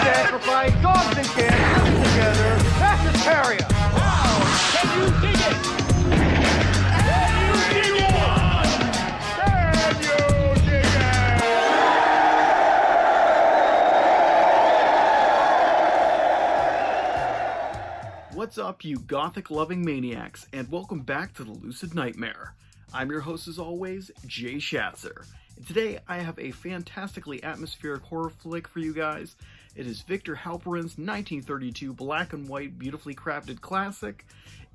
Sacrifice, dogs and cats living together. That's hysteria. Wow! Can you dig it? Can you dig it? Can you dig it? What's up, you gothic-loving maniacs, and welcome back to the Lucid Nightmare. I'm your host, as always, Jay Schatzer. And today, I have a fantastically atmospheric horror flick for you guys. It is Victor Halperin's 1932 black and white, beautifully crafted classic.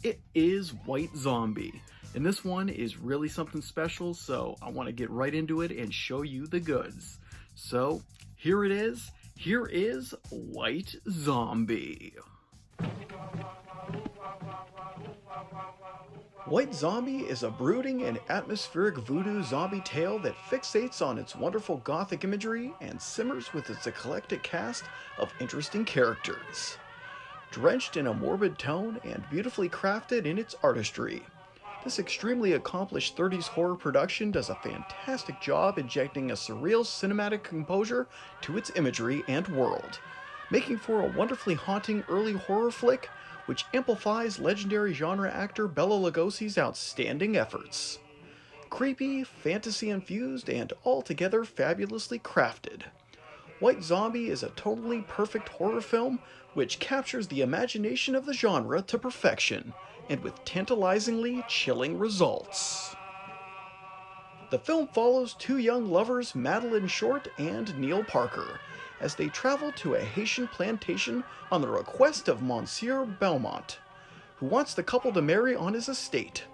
It is White Zombie. And this one is really something special, so I want to get right into it and show you the goods. So, here it is. Here is White Zombie. White Zombie is a brooding and atmospheric voodoo zombie tale that fixates on its wonderful gothic imagery and simmers with its eclectic cast of interesting characters. Drenched in a morbid tone and beautifully crafted in its artistry, this extremely accomplished 30s horror production does a fantastic job injecting a surreal cinematic composure to its imagery and world, making for a wonderfully haunting early horror flick which amplifies legendary genre actor Bela Lugosi's outstanding efforts. Creepy, fantasy-infused, and altogether fabulously crafted, White Zombie is a totally perfect horror film which captures the imagination of the genre to perfection, and with tantalizingly chilling results. The film follows two young lovers, Madeline Short and Neil Parker, as they travel to a Haitian plantation on the request of Monsieur Belmont, who wants the couple to marry on his estate.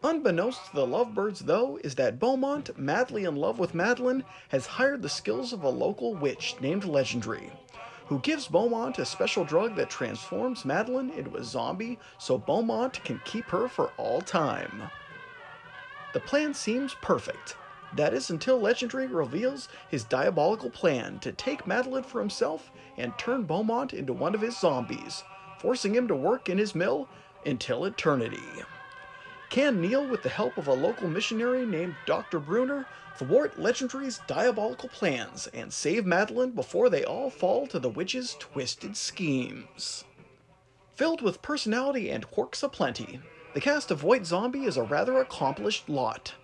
Unbeknownst to the lovebirds, though, is that Beaumont, madly in love with Madeline, has hired the skills of a local witch named Legendary, who gives Beaumont a special drug that transforms Madeline into a zombie so Beaumont can keep her for all time. The plan seems perfect. That is, until Legendary reveals his diabolical plan to take Madeline for himself and turn Beaumont into one of his zombies, forcing him to work in his mill until eternity. Can Neil, with the help of a local missionary named Dr. Bruner, thwart Legendary's diabolical plans and save Madeline before they all fall to the witch's twisted schemes? Filled with personality and quirks aplenty, the cast of White Zombie is a rather accomplished lot.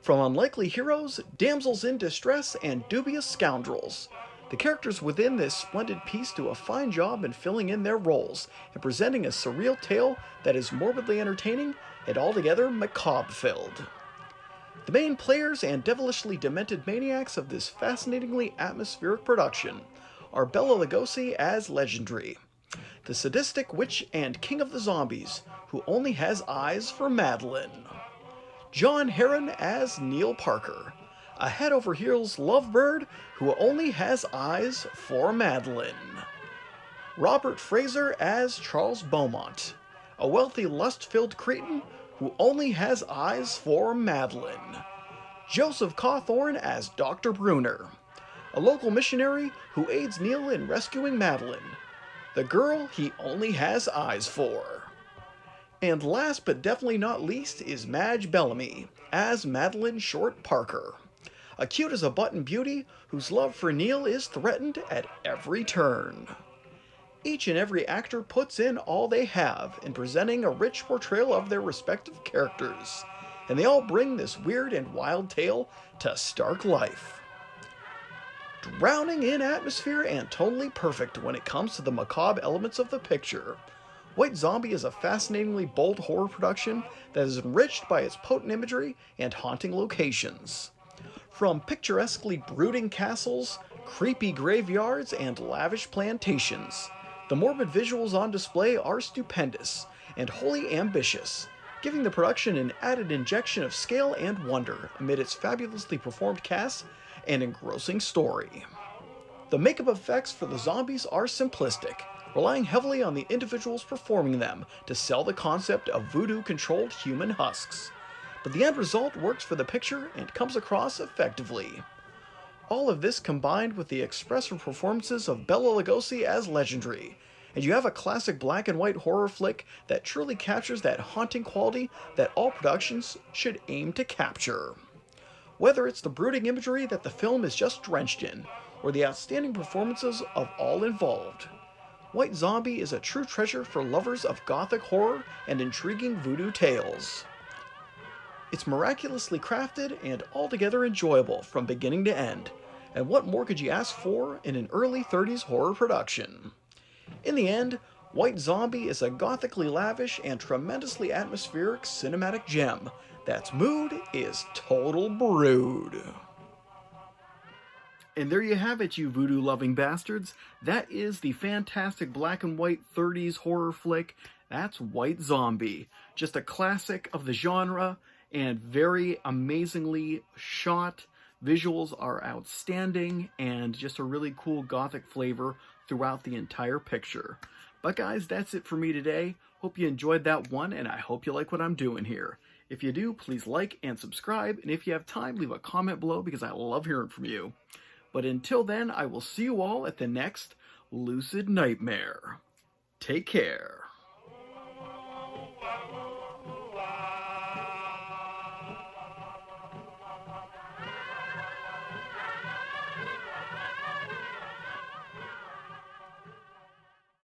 From unlikely heroes, damsels in distress, and dubious scoundrels, the characters within this splendid piece do a fine job in filling in their roles and presenting a surreal tale that is morbidly entertaining and altogether macabre-filled. The main players and devilishly demented maniacs of this fascinatingly atmospheric production are Bela Lugosi as Legendary, the sadistic witch and king of the zombies who only has eyes for Madeline; John Herron as Neil Parker, a head-over-heels lovebird who only has eyes for Madeline; Robert Fraser as Charles Beaumont, a wealthy lust-filled cretin who only has eyes for Madeline; Joseph Cawthorn as Dr. Bruner, a local missionary who aids Neil in rescuing Madeline, the girl he only has eyes for. And last but definitely not least is Madge Bellamy as Madeline Short Parker, a cute as a button beauty whose love for Neil is threatened at every turn. Each and every actor puts in all they have in presenting a rich portrayal of their respective characters, and they all bring this weird and wild tale to stark life. Drowning in atmosphere and totally perfect when it comes to the macabre elements of the picture, White Zombie is a fascinatingly bold horror production that is enriched by its potent imagery and haunting locations. From picturesquely brooding castles, creepy graveyards, and lavish plantations, the morbid visuals on display are stupendous and wholly ambitious, giving the production an added injection of scale and wonder amid its fabulously performed cast and engrossing story. The makeup effects for the zombies are simplistic, relying heavily on the individuals performing them to sell the concept of voodoo-controlled human husks. But the end result works for the picture and comes across effectively. All of this combined with the expressive performances of Bela Lugosi as legendary, and you have a classic black and white horror flick that truly captures that haunting quality that all productions should aim to capture. Whether it's the brooding imagery that the film is just drenched in, or the outstanding performances of all involved, White Zombie is a true treasure for lovers of gothic horror and intriguing voodoo tales. It's miraculously crafted and altogether enjoyable from beginning to end, and what more could you ask for in an early 30s horror production? In the end, White Zombie is a gothically lavish and tremendously atmospheric cinematic gem that's mood is total brood. And there you have it, you voodoo-loving bastards. That is the fantastic black and white 30s horror flick. That's White Zombie. Just a classic of the genre, and very amazingly shot. Visuals are outstanding, and just a really cool gothic flavor throughout the entire picture. But guys, that's it for me today. Hope you enjoyed that one, and I hope you like what I'm doing here. If you do, please like and subscribe, and if you have time, leave a comment below because I love hearing from you. But until then, I will see you all at the next Lucid Nightmare. Take care.